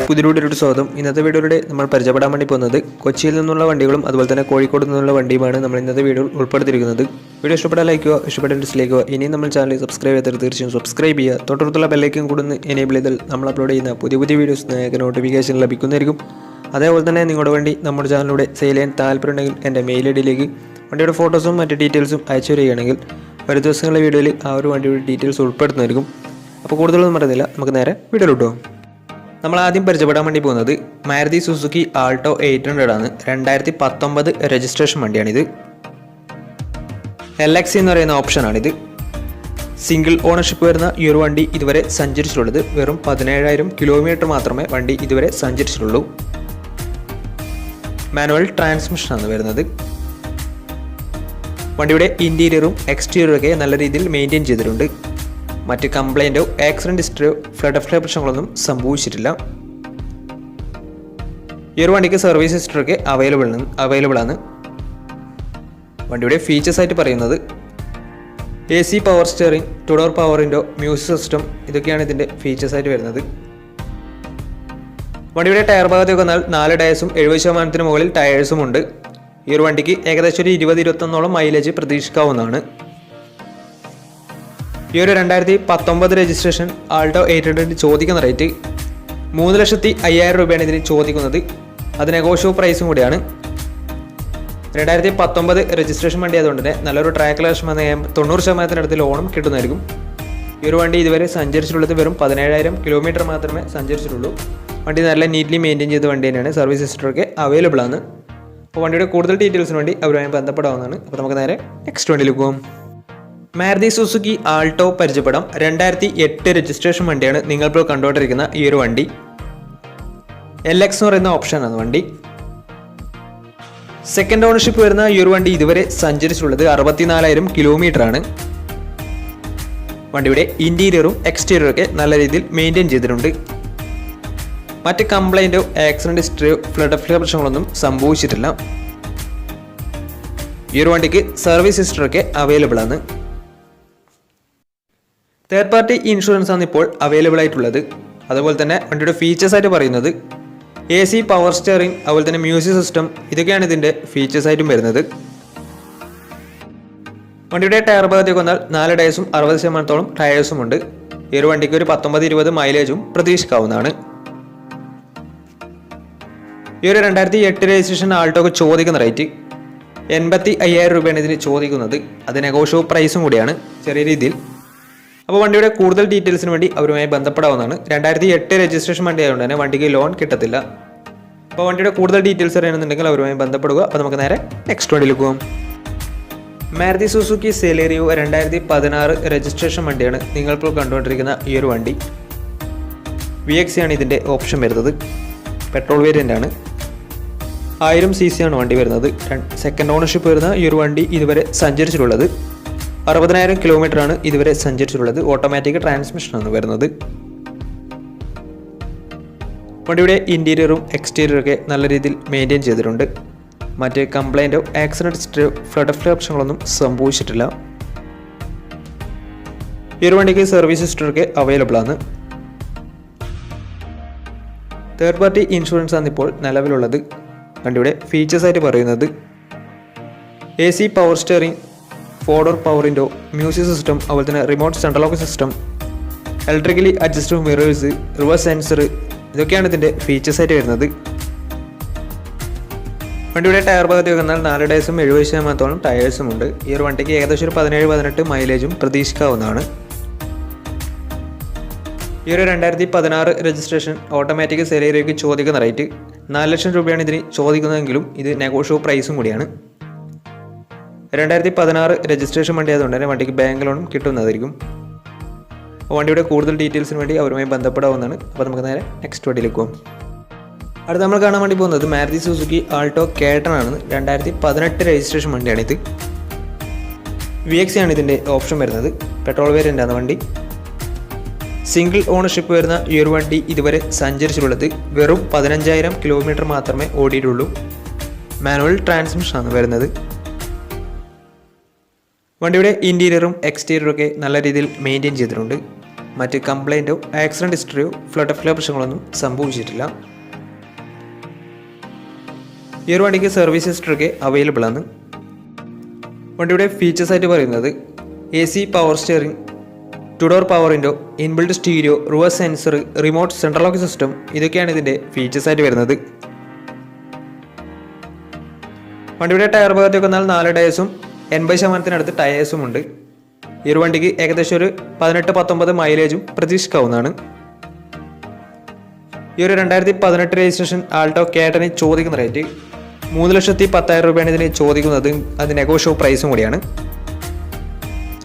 പുതിയൊരു സ്വാഗതം. ഇന്നത്തെ വീഡിയോയിലൂടെ നമ്മൾ പരിചയപ്പെടാൻ വേണ്ടി പോകുന്നത് കൊച്ചിയിൽ നിന്നുള്ള വണ്ടികളും അതുപോലെ തന്നെ കോഴിക്കോട് നിന്നുള്ള വണ്ടിയുമാണ് നമ്മൾ ഇന്നത്തെ വീഡിയോയിൽ ഉൾപ്പെടുത്തിയിരിക്കുന്നത്. വീഡിയോ ഇഷ്ടപ്പെട്ടാൽ ലൈക്ക് ചെയ്യുക, ഇഷ്ടപ്പെട്ട ഡിസ്ലൈക്ക് ചെയ്യുക. ഇനിയും നമ്മൾ ചാനൽ സബ്സ്ക്രൈബ് ചെയ്താൽ തീർച്ചയായും സബ്സ്ക്രൈബ് ചെയ്യുക. തൊട്ടടുത്തുള്ള ബെല്ലൈക്കൻ കൂടെ എനേബിൾ ചെയ്താൽ നമ്മൾ അപ്ലോഡ് ചെയ്യുന്ന പുതിയ വീഡിയോസ് നിങ്ങൾക്ക് നോട്ടിഫിക്കേഷൻ ലഭിക്കുന്നതായിരിക്കും. അതേപോലെ തന്നെ നിങ്ങളുടെ വണ്ടി നമ്മുടെ ചാനലിലൂടെ സെയിൽ ചെയ്യാൻ താല്പര്യമുണ്ടെങ്കിൽ എൻ്റെ മെയിൽ ഐഡിയിലേക്ക് വണ്ടിയുടെ ഫോട്ടോസും മറ്റ് ഡീറ്റെയിൽസും അയച്ചു തരികയാണെങ്കിൽ ഒരു ദിവസങ്ങളിലെ വീഡിയോയിൽ ആ ഒരു വണ്ടിയുടെ ഡീറ്റെയിൽസ് ഉൾപ്പെടുത്തുന്നതായിരിക്കും. അപ്പോൾ കൂടുതലൊന്നും പറയുന്നില്ല, നമുക്ക് നേരെ വീഡിയോയിലോട്ട് പോകാം. നമ്മൾ ആദ്യം പരിചയപ്പെടാൻ വേണ്ടി പോകുന്നത് മാരുതി സുസുക്കി ആൾട്ടോ 800 ആണ്. 2019 രജിസ്ട്രേഷൻ വണ്ടിയാണിത്. LX എന്ന് പറയുന്ന ഓപ്ഷനാണിത്. സിംഗിൾ ഓണർഷിപ്പ് വരുന്ന ഈ ഒരു വണ്ടി ഇതുവരെ സഞ്ചരിച്ചിട്ടുള്ളത് വെറും 17,000 കിലോമീറ്റർ മാത്രമേ വണ്ടി ഇതുവരെ സഞ്ചരിച്ചിട്ടുള്ളൂ. മാനുവൽ ട്രാൻസ്മിഷനാണ് വരുന്നത്. വണ്ടിയുടെ ഇൻറ്റീരിയറും എക്സ്റ്റീരിയറും ഒക്കെ നല്ല രീതിയിൽ മെയിൻറ്റെയിൻ ചെയ്തിട്ടുണ്ട്. മറ്റ് കംപ്ലൈൻറ്റോ ആക്സിഡൻറ്റ് ഹിസ്റ്ററിയോ ഫ്ലഡ് പ്രശ്നങ്ങളൊന്നും സംഭവിച്ചിട്ടില്ല. ഈ ഒരു വണ്ടിക്ക് സർവീസ് ഹിസ്റ്ററൊക്കെ അവൈലബിൾ ആണ്. വണ്ടിയുടെ ഫീച്ചേഴ്സ് ആയിട്ട് പറയുന്നത് AC power steering, 2 door power window, music system, ഇതൊക്കെയാണ് ഇതിൻ്റെ ഫീച്ചേഴ്സ് ആയിട്ട് വരുന്നത്. വണ്ടിയുടെ ടയർ ഭാഗത്തേക്ക് വന്നാൽ 4 ടയേഴ്സും 70% മുകളിൽ ടയേഴ്സും ഉണ്ട്. ഈ ഒരു വണ്ടിക്ക് ഏകദേശം ഒരു 20-21 മൈലേജ് പ്രതീക്ഷിക്കാവുന്നതാണ്. ഈ ഒരു 2019 രജിസ്ട്രേഷൻ ആൾട്ടോ 800 ചോദിക്കുന്ന റേറ്റ് 3,05,000 രൂപയാണ് ഇതിന് ചോദിക്കുന്നത്. അത് നെഗോഷ്യബിൾ പ്രൈസും കൂടിയാണ്. 2019 രജിസ്ട്രേഷൻ വണ്ടി ആയതുകൊണ്ട് തന്നെ നല്ലൊരു ട്രാക്ക് ലക്ഷം 90% ലോണും കിട്ടുന്നതായിരിക്കും. ഈ ഒരു വണ്ടി ഇതുവരെ സഞ്ചരിച്ചിട്ടുള്ളത് വെറും 17,000 കിലോമീറ്റർ മാത്രമേ സഞ്ചരിച്ചിട്ടുള്ളൂ. വണ്ടി നല്ല നീറ്റ്ലി മെയിൻറ്റെയിൻ ചെയ്ത വണ്ടി തന്നെയാണ്. സർവീസ് ഹിസ്റ്ററൊക്കെ അവൈലബിൾ ആണ്. അപ്പോൾ വണ്ടിയുടെ കൂടുതൽ ഡീറ്റെയിൽസിന് വേണ്ടി അവരുമായി ബന്ധപ്പെടാവുന്നതാണ്. അപ്പോൾ നമുക്ക് നേരെ നെക്സ്റ്റ് വണ്ടിയിലേക്ക് പോകും. മാരുതി സുസുക്കി ആൾട്ടോ പരിചയപ്പെടാം. 2008 രജിസ്ട്രേഷൻ വണ്ടിയാണ് നിങ്ങളിപ്പോൾ കണ്ടുകൊണ്ടിരിക്കുന്ന ഈ ഒരു വണ്ടി. LX എന്ന് പറയുന്ന ഓപ്ഷനാണ് വണ്ടി. സെക്കൻഡ് ഓണർഷിപ്പ് വരുന്ന ഈ ഒരു വണ്ടി ഇതുവരെ സഞ്ചരിച്ചിട്ടുള്ളത് 64,000 കിലോമീറ്റർ ആണ്. വണ്ടിയുടെ ഇൻറ്റീരിയറും എക്സ്റ്റീരിയറും ഒക്കെ നല്ല രീതിയിൽ മെയിൻറ്റെയിൻ ചെയ്തിട്ടുണ്ട്. മറ്റ് കംപ്ലൈൻറ്റോ ആക്സിഡൻറ്റ് ഹിസ്റ്ററിയോ ഫ്ലഡ് പ്രശ്നങ്ങളൊന്നും സംഭവിച്ചിട്ടില്ല. ഈ ഒരു വണ്ടിക്ക് സർവീസ് ഹിസ്റ്ററൊക്കെ അവൈലബിൾ ആണ്. തേർഡ് പാർട്ടി ഇൻഷുറൻസ് ആണ് ഇപ്പോൾ അവൈലബിൾ ആയിട്ടുള്ളത്. അതുപോലെ തന്നെ വണ്ടിയുടെ ഫീച്ചേഴ്സ് ആയിട്ട് പറയുന്നത് AC പവർ സ്റ്റിയറിംഗ്, അതുപോലെ തന്നെ മ്യൂസിക് സിസ്റ്റം, ഇതൊക്കെയാണ് ഇതിൻ്റെ ഫീച്ചേഴ്സ് ആയിട്ടും വരുന്നത്. വണ്ടിയുടെ ടയർ ഭാഗത്തേക്ക് വന്നാൽ 4 ടയേഴ്സും 60% ടയേഴ്സും ഉണ്ട്. ഈ ഒരു വണ്ടിക്ക് ഒരു 19-20 മൈലേജും പ്രതീക്ഷിക്കാവുന്നതാണ്. ഈ ഒരു 2008 രജിസ്ട്രേഷൻ ആൾട്ടോക്ക് ചോദിക്കുന്ന റേറ്റ് 85,000 രൂപയാണ് ഇതിന് ചോദിക്കുന്നത്. അത് നെഗോഷ്യബിൾ പ്രൈസും കൂടിയാണ് ചെറിയ രീതിയിൽ. അപ്പോൾ വണ്ടിയുടെ കൂടുതൽ ഡീറ്റെയിൽസിന് വേണ്ടി അവരുമായി ബന്ധപ്പെടാവുന്നതാണ്. 2008 രജിസ്ട്രേഷൻ വണ്ടി ആയതുകൊണ്ട് തന്നെ വണ്ടിക്ക് ലോൺ കിട്ടത്തില്ല. അപ്പോൾ വണ്ടിയുടെ കൂടുതൽ ഡീറ്റെയിൽസ് അറിയണമെന്നുണ്ടെങ്കിൽ അവരുമായി ബന്ധപ്പെടുക. അപ്പോൾ നമുക്ക് നേരെ നെക്സ്റ്റ് വണ്ടിയിലേക്ക് പോകാം. മാരുതി സുസുക്കി സെലേറിയോ 2016 രജിസ്ട്രേഷൻ വണ്ടിയാണ് നിങ്ങളിപ്പോൾ കണ്ടുകൊണ്ടിരിക്കുന്ന ഈ ഒരു വണ്ടി. VX ആണ് ഇതിൻ്റെ ഓപ്ഷൻ വരുന്നത്. പെട്രോൾ വേരിയൻ്റ് ആണ്. 1000 cc ആണ് വണ്ടി വരുന്നത്. സെക്കൻഡ് ഓണർഷിപ്പ് വരുന്ന ഈ ഒരു വണ്ടി ഇതുവരെ സഞ്ചരിച്ചിട്ടുള്ളത് 60,000 കിലോമീറ്റർ ആണ് ഇതുവരെ സഞ്ചരിച്ചിട്ടുള്ളത്. ഓട്ടോമാറ്റിക് ട്രാൻസ്മിഷനാണ് വരുന്നത്. വണ്ടിയുടെ ഇൻറ്റീരിയറും എക്സ്റ്റീരിയറും ഒക്കെ നല്ല രീതിയിൽ മെയിൻറ്റെയിൻ ചെയ്തിട്ടുണ്ട്. മറ്റ് കംപ്ലൈൻറ്റോ ആക്സിഡൻറ്റ് ഹിസ്റ്ററിയോ ഫ്ലഡ് പ്രശ്നങ്ങളൊന്നും സംഭവിച്ചിട്ടില്ല. ഈ ഒരു വണ്ടിക്ക് സർവീസ് ഹിസ്റ്ററൊക്കെ അവൈലബിൾ ആണ്. തേർഡ് പാർട്ടി ഇൻഷുറൻസ് ആണ് ഇപ്പോൾ നിലവിലുള്ളത്. വണ്ടിയുടെ ഫീച്ചേഴ്സ് ആയിട്ട് പറയുന്നത് AC power steering, 4 door power window, music system, അതുപോലെ തന്നെ remote central lock system, electrically adjustable mirrors, reverse sensor, ഇതൊക്കെയാണ് ഇതിൻ്റെ ഫീച്ചേഴ്സ് ആയിട്ട് വരുന്നത്. വണ്ടിയുടെ ടയർ ഭാഗത്തേക്ക് വന്നാൽ 4 ടയേഴ്സും 70% ടയേഴ്സും ഉണ്ട്. ഈ ഒരു വണ്ടിക്ക് ഏകദേശം ഒരു 17-18 മൈലേജും പ്രതീക്ഷിക്കാവുന്നതാണ്. ഈ ഒരു 2016 രജിസ്ട്രേഷൻ ഓട്ടോമാറ്റിക് സെലേറിയോയ്ക്ക് ചോദിക്കുന്ന റേറ്റ് 4 ലക്ഷം രൂപയാണ് ഇതിന് ചോദിക്കുന്നതെങ്കിലും ഇത് നെഗോഷ്യബിൾ പ്രൈസും കൂടിയാണ്. 2016 രജിസ്ട്രേഷൻ വണ്ടി ആയതുകൊണ്ട് തന്നെ വണ്ടിക്ക് ബാങ്ക് ലോണും കിട്ടുന്നതായിരിക്കും. വണ്ടിയുടെ കൂടുതൽ ഡീറ്റെയിൽസിന് വേണ്ടി അവരുമായി ബന്ധപ്പെടാവുന്നതാണ്. അപ്പോൾ നമുക്ക് നേരെ നെക്സ്റ്റ് വണ്ടിയിലേക്ക് പോകും. അടുത്ത് നമ്മൾ കാണാൻ വേണ്ടി പോകുന്നത് മാരുതി സുസുക്കി ആൾട്ടോ K10 ആണ്. 2018 രജിസ്ട്രേഷൻ വണ്ടിയാണിത്. VX ആണ് ഇതിൻ്റെ ഓപ്ഷൻ വരുന്നത്. പെട്രോൾ വേരിയൻ്റ് ആണ് വണ്ടി. സിംഗിൾ ഓണർഷിപ്പ് വരുന്ന ഈ ഒരു വണ്ടി ഇതുവരെ സഞ്ചരിച്ചിട്ടുള്ളത് വെറും 15,000 കിലോമീറ്റർ മാത്രമേ ഓടിയിട്ടുള്ളൂ. മാനുവൽ ട്രാൻസ്മിഷനാണ് വരുന്നത്. വണ്ടിയുടെ ഇൻറ്റീരിയറും എക്സ്റ്റീരിയറും ഒക്കെ നല്ല രീതിയിൽ മെയിൻറ്റെയിൻ ചെയ്തിട്ടുണ്ട്. മറ്റ് കംപ്ലൈൻറ്റോ ആക്സിഡൻറ്റ് ഹിസ്റ്ററിയോ ഫ്ലഡ് പ്രശ്നങ്ങളൊന്നും സംഭവിച്ചിട്ടില്ല. ഈ ഒരു വണ്ടിക്ക് സർവീസ് ഹിസ്റ്ററൊക്കെ അവൈലബിൾ ആണ്. വണ്ടിയുടെ ഫീച്ചേഴ്സ് ആയിട്ട് പറയുന്നത് AC power steering, 2 door power window, inbuilt stereo, reverse sensor, remote central lock system, ഇതൊക്കെയാണ് ഇതിൻ്റെ ഫീച്ചേഴ്സ് ആയിട്ട് വരുന്നത്. വണ്ടിയുടെ ടയർ ഭാഗത്തേക്ക് വന്നാൽ 4 ടയേഴ്സും 80% ടയേഴ്സും ഉണ്ട്. ഈ ഒരു വണ്ടിക്ക് ഏകദേശം ഒരു 18-19 മൈലേജും പ്രതീക്ഷിക്കാവുന്നതാണ്. ഈ ഒരു 2018 രജിസ്ട്രേഷൻ ആൾട്ടോ K10 ചോദിക്കുന്ന റേറ്റ് 3,10,000 രൂപയാണ് ഇതിന് ചോദിക്കുന്നത്. അത് നെഗോഷ്യബിൾ പ്രൈസും കൂടിയാണ്.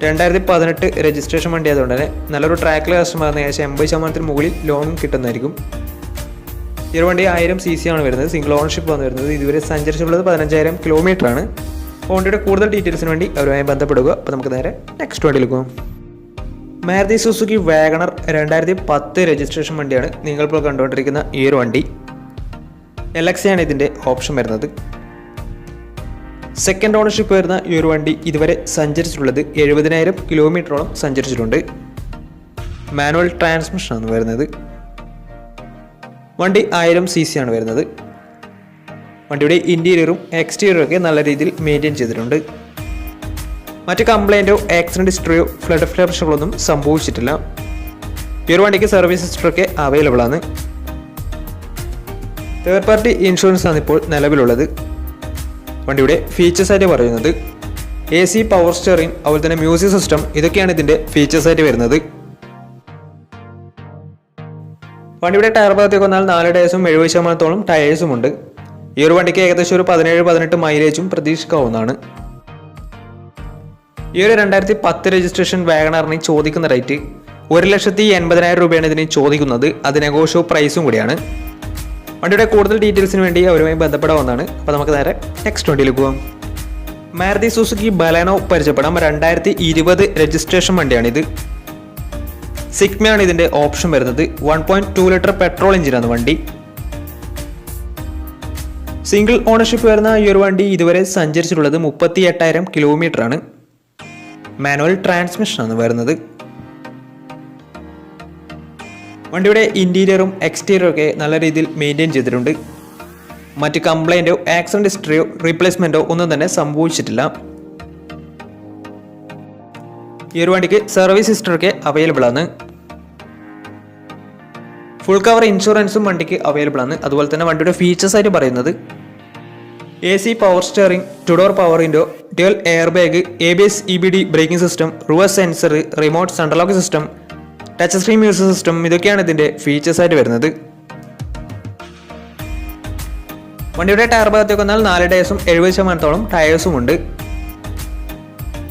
2018 രജിസ്ട്രേഷൻ വണ്ടി ആയതുകൊണ്ട് തന്നെ നല്ലൊരു ട്രാക്കിൽ കസ്റ്റമറിന് ഏകദേശം 80% മുകളിൽ ലോണും കിട്ടുന്നതായിരിക്കും. ഈ ഒരു വണ്ടി 1000 cc ആണ് വരുന്നത്. സിംഗിൾ ഓണർഷിപ്പ് ആണ് വരുന്നത്. ഇതുവരെ സഞ്ചരിച്ചിട്ടുള്ളത് 15,000 കിലോമീറ്റർ ആണ്. വണ്ടിയുടെ കൂടുതൽ ഡീറ്റെയിൽസിന് വേണ്ടി അവരുമായി ബന്ധപ്പെടുക. അപ്പോൾ നമുക്ക് നേരെ നെക്സ്റ്റ് വണ്ടിയിൽ പോകും. മാരുതി സുസുക്കി വാഗണർ 2010 രജിസ്ട്രേഷൻ വണ്ടിയാണ് നിങ്ങളിപ്പോൾ കണ്ടുകൊണ്ടിരിക്കുന്ന ഈ ഒരു വണ്ടി. LX ആണ് ഇതിൻ്റെ ഓപ്ഷൻ വരുന്നത്. സെക്കൻഡ് ഓണർഷിപ്പ് വരുന്ന ഈ ഒരു വണ്ടി ഇതുവരെ സഞ്ചരിച്ചിട്ടുള്ളത് 70,000 കിലോമീറ്ററോളം സഞ്ചരിച്ചിട്ടുണ്ട്. മാനുവൽ ട്രാൻസ്മിഷനാണ് വരുന്നത്. വണ്ടി 1000 cc ആണ് വരുന്നത്. വണ്ടിയുടെ ഇൻറ്റീരിയറും എക്സ്റ്റീരിയറും ഒക്കെ നല്ല രീതിയിൽ മെയിൻറ്റെയിൻ ചെയ്തിട്ടുണ്ട്. മറ്റ് കംപ്ലൈൻറ്റോ ആക്സിഡൻറ്റ് ഹിസ്റ്ററിയോ ഫ്ലഡ് പ്രശ്നങ്ങളൊന്നും സംഭവിച്ചിട്ടില്ല. ഈ ഒരു വണ്ടിക്ക് സർവീസ് ഹിസ്റ്ററൊക്കെ അവൈലബിൾ ആണ്. തേർഡ് പാർട്ടി ഇൻഷുറൻസ് ആണ് ഇപ്പോൾ നിലവിലുള്ളത്. വണ്ടിയുടെ ഫീച്ചേഴ്സ് ആയിട്ട് പറയുന്നത് AC പവർ സ്റ്റിയറിംഗ്, അതുപോലെ തന്നെ മ്യൂസിക് സിസ്റ്റം, ഇതൊക്കെയാണ് ഇതിൻ്റെ ഫീച്ചേഴ്സ് ആയിട്ട് വരുന്നത്. വണ്ടിയുടെ ടയർ ഭാഗത്തേക്ക് വന്നാൽ 4 ടയേഴ്സും 70% ടയേഴ്സും ഉണ്ട്. ഈ ഒരു വണ്ടിക്ക് ഏകദേശം ഒരു 17-18 മൈലേജും പ്രതീക്ഷിക്കാവുന്നതാണ്. ഈ ഒരു 2010 രജിസ്ട്രേഷൻ വാഗണറിന് ചോദിക്കുന്ന റേറ്റ് 1,80,000 രൂപയാണ് ഇതിന് ചോദിക്കുന്നത്. അത് നെഗോഷ്യബിൾ പ്രൈസും കൂടിയാണ്. വണ്ടിയുടെ കൂടുതൽ ഡീറ്റെയിൽസിന് വേണ്ടി അവരുമായി ബന്ധപ്പെടാവുന്നതാണ്. അപ്പോൾ നമുക്ക് നേരെ നെക്സ്റ്റ് വണ്ടിയിൽ പോകാം. മാരുതി സുസുക്കി ബലേനോ പരിചയപ്പെടാം. 2020 രജിസ്ട്രേഷൻ വണ്ടിയാണിത്. സിഗ്മയാണ് ഇതിൻ്റെ ഓപ്ഷൻ വരുന്നത്. 1.2 ലിറ്റർ പെട്രോൾ എഞ്ചിനാണ് വണ്ടി. സിംഗിൾ ഓണർഷിപ്പ് വരുന്ന ഈ ഒരു വണ്ടി ഇതുവരെ സഞ്ചരിച്ചിട്ടുള്ളത് 38,000 കിലോമീറ്റർ ആണ്. മാനുവൽ ട്രാൻസ്മിഷനാണ് വരുന്നത്. വണ്ടിയുടെ ഇൻറ്റീരിയറും എക്സ്റ്റീരിയറും ഒക്കെ നല്ല രീതിയിൽ മെയിൻറ്റെയിൻ ചെയ്തിട്ടുണ്ട്. മറ്റ് കംപ്ലൈൻറ്റോ ആക്സിഡൻറ്റ് ഹിസ്റ്ററിയോ റീപ്ലേസ്മെൻറ്റോ ഒന്നും തന്നെ സംഭവിച്ചിട്ടില്ല. ഈ ഒരു വണ്ടിക്ക് സർവീസ് ഹിസ്റ്ററൊക്കെ അവൈലബിൾ ആണ്. ഫുൾ കവർ ഇൻഷുറൻസും വണ്ടിക്ക് അവൈലബിൾ ആണ്. അതുപോലെ തന്നെ വണ്ടിയുടെ ഫീച്ചേഴ്സ് ആയിട്ട് പറയുന്നത് AC power steering, 2 door power window, dual air bag, ABS EBD braking system, reverse sensor, remote central lock system, touch screen music system, ഇതൊക്കെയാണ് ഇതിൻ്റെ ഫീച്ചേഴ്സ് ആയിട്ട് വരുന്നത്. വണ്ടിയുടെ ടയർ ഭാഗത്തേക്ക് വന്നാൽ 4 ടയേഴ്സും 70% ടയേഴ്സും ഉണ്ട്.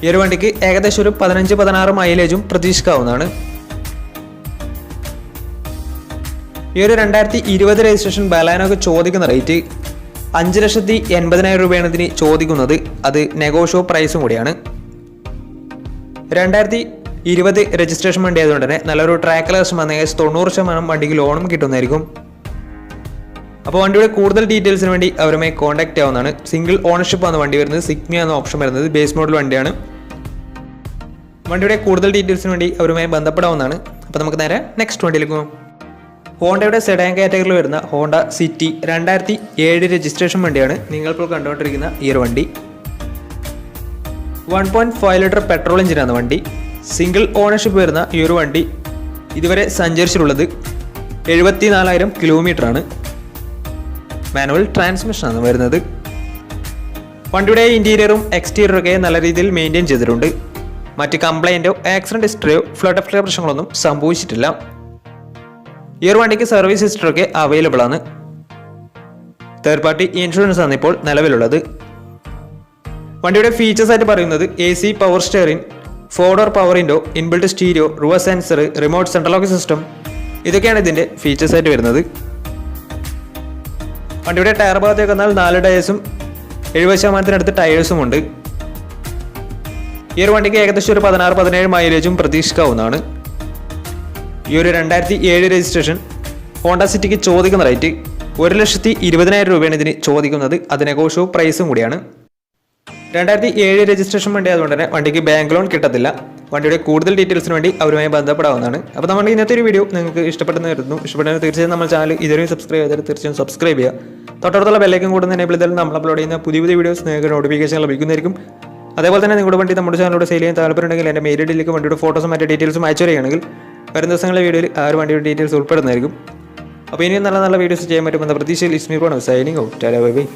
ഈ ഒരു വണ്ടിക്ക് ഏകദേശം ഒരു 15-16 മൈലേജും പ്രതീക്ഷിക്കാവുന്നതാണ്. ഈ ഒരു 2020 രജിസ്ട്രേഷൻ ബലേനോക്ക് ചോദിക്കുന്ന റേറ്റ് 5,80,000 രൂപയാണ് ഇതിന് ചോദിക്കുന്നത്. അത് നെഗോഷ്യബിൾ പ്രൈസും കൂടിയാണ്. 2020 രജിസ്ട്രേഷൻ വണ്ടി ആയതുകൊണ്ട് തന്നെ നല്ലൊരു ട്രാക്ക് ലേഴ്സും വന്ന 90% വണ്ടിക്ക് ലോണും കിട്ടുന്നതായിരിക്കും. അപ്പോൾ വണ്ടിയുടെ കൂടുതൽ ഡീറ്റെയിൽസിന് വേണ്ടി അവരുമായി കോൺടാക്ട് ചെയ്യാവുന്നതാണ്. സിംഗിൾ ഓണർഷിപ്പ് ആണ് വണ്ടി വരുന്നത്. സിഗ്മ എന്ന ഓപ്ഷൻ വരുന്നത്. ബേസ് മോഡൽ വണ്ടിയാണ്. വണ്ടിയുടെ കൂടുതൽ ഡീറ്റെയിൽസിന് വേണ്ടി അവരുമായി ബന്ധപ്പെടാവുന്നതാണ്. അപ്പോൾ നമുക്ക് നേരെ നെക്സ്റ്റ് വണ്ടിയിലേക്ക് പോകാം. ഹോണ്ടയുടെ സെഡാൻ കാറ്റഗറിയിൽ വരുന്ന ഹോണ്ട സിറ്റി 2007 രജിസ്ട്രേഷൻ വണ്ടിയാണ് നിങ്ങളിപ്പോൾ കണ്ടുകൊണ്ടിരിക്കുന്ന ഈ ഒരു വണ്ടി. 1.5 ലിറ്റർ പെട്രോൾ എഞ്ചിനാണ് വണ്ടി. സിംഗിൾ ഓണർഷിപ്പ് വരുന്ന ഈ ഒരു വണ്ടി ഇതുവരെ സഞ്ചരിച്ചിട്ടുള്ളത് 74,000 കിലോമീറ്റർ ആണ്. മാനുവൽ ട്രാൻസ്മിഷനാണ് വരുന്നത്. വണ്ടിയുടെ ഇൻറ്റീരിയറും എക്സ്റ്റീരിയറും ഒക്കെ നല്ല രീതിയിൽ മെയിൻറ്റെയിൻ ചെയ്തിട്ടുണ്ട്. മറ്റ് കംപ്ലൈൻറ്റോ ആക്സിഡൻറ്റ് ഹിസ്റ്ററിയോ ഫ്ലഡ് പ്രശ്നങ്ങളൊന്നും സംഭവിച്ചിട്ടില്ല. ഈ ഒരു വണ്ടിക്ക് സർവീസ് ഹിസ്റ്ററൊക്കെ അവൈലബിൾ ആണ്. തേർഡ് പാർട്ടി ഇൻഷുറൻസ് ആണ് ഇപ്പോൾ നിലവിലുള്ളത്. വണ്ടിയുടെ ഫീച്ചേഴ്സ് ആയിട്ട് പറയുന്നത് AC power steering, 4 door power window, inbuilt stereo, reverse sensor, remote central lock system, ഇതൊക്കെയാണ് ഇതിൻ്റെ ഫീച്ചേഴ്സ് ആയിട്ട് വരുന്നത്. വണ്ടിയുടെ ടയർ ഭാഗത്തേക്ക് വന്നാൽ 4 ടയേഴ്സും 70% ടയേഴ്സും ഉണ്ട്. ഈ ഒരു വണ്ടിക്ക് ഏകദേശം ഒരു 16-17 മൈലേജും പ്രതീക്ഷിക്കാവുന്നതാണ്. ഈ ഒരു 2007 രജിസ്ട്രേഷൻ ഹോണ്ട സിറ്റിക്ക് ചോദിക്കുന്ന റേറ്റ് 1,20,000 രൂപയാണ് ഇതിന് ചോദിക്കുന്നത്. അത് നെഗോഷ്യബിൾ പ്രൈസും കൂടിയാണ്. 2007 രജിസ്ട്രേഷൻ വണ്ടി ആയതുകൊണ്ട് തന്നെ വണ്ടിക്ക് ബാങ്ക് ലോൺ കിട്ടത്തില്ല. വണ്ടിയുടെ കൂടുതൽ ഡീറ്റെയിൽസിന് വേണ്ടി അവരുമായി ബന്ധപ്പെടാവുന്നതാണ്. അപ്പോൾ നമ്മുടെ ഇന്നത്തെ ഒരു വീഡിയോ നിങ്ങൾക്ക് ഇഷ്ടപ്പെടുന്ന വരുന്നു. ഇഷ്ടപ്പെടുന്ന തീർച്ചയായും നമ്മുടെ ചാനൽ ഇതുവരെയും സബ്സ്ക്രൈബ് ചെയ്താൽ തീർച്ചയായും സബ്സ്ക്രൈബ് ചെയ്യുക. തൊട്ടടുത്തുള്ള ബെല്ലൈക്കൻ കൂടെ എനേബിൾ ചെയ്താൽ നമ്മൾ അപ്ലോഡ് ചെയ്യുന്ന പുതിയ വീഡിയോസ് നിങ്ങൾക്ക് നോട്ടിഫിക്കേഷൻ ലഭിക്കുന്നതായിരിക്കും. അതേപോലെ തന്നെ നിങ്ങളുടെ വണ്ടി നമ്മുടെ ചാനലിലൂടെ സെയിൽ ചെയ്യാൻ താല്പര്യമുണ്ടെങ്കിൽ എൻ്റെ മെയിൽ ഐഡിയിലേക്ക് വണ്ടിയുടെ ഫോട്ടോസും മറ്റു ഡീറ്റെയിൽസും അയച്ചു തരികയാണെങ്കിൽ വരും ദിവസങ്ങളിലെ വീഡിയോയിൽ ആ ഒരു വണ്ടിയുടെ ഡീറ്റെയിൽസ് ഉൾപ്പെടുന്നതായിരിക്കും. അപ്പോൾ ഇനിയും നല്ല വീഡിയോസ് ചെയ്യാൻ പറ്റുമെന്ന പ്രതീക്ഷയിൽ Izmir signing out. Bye bye.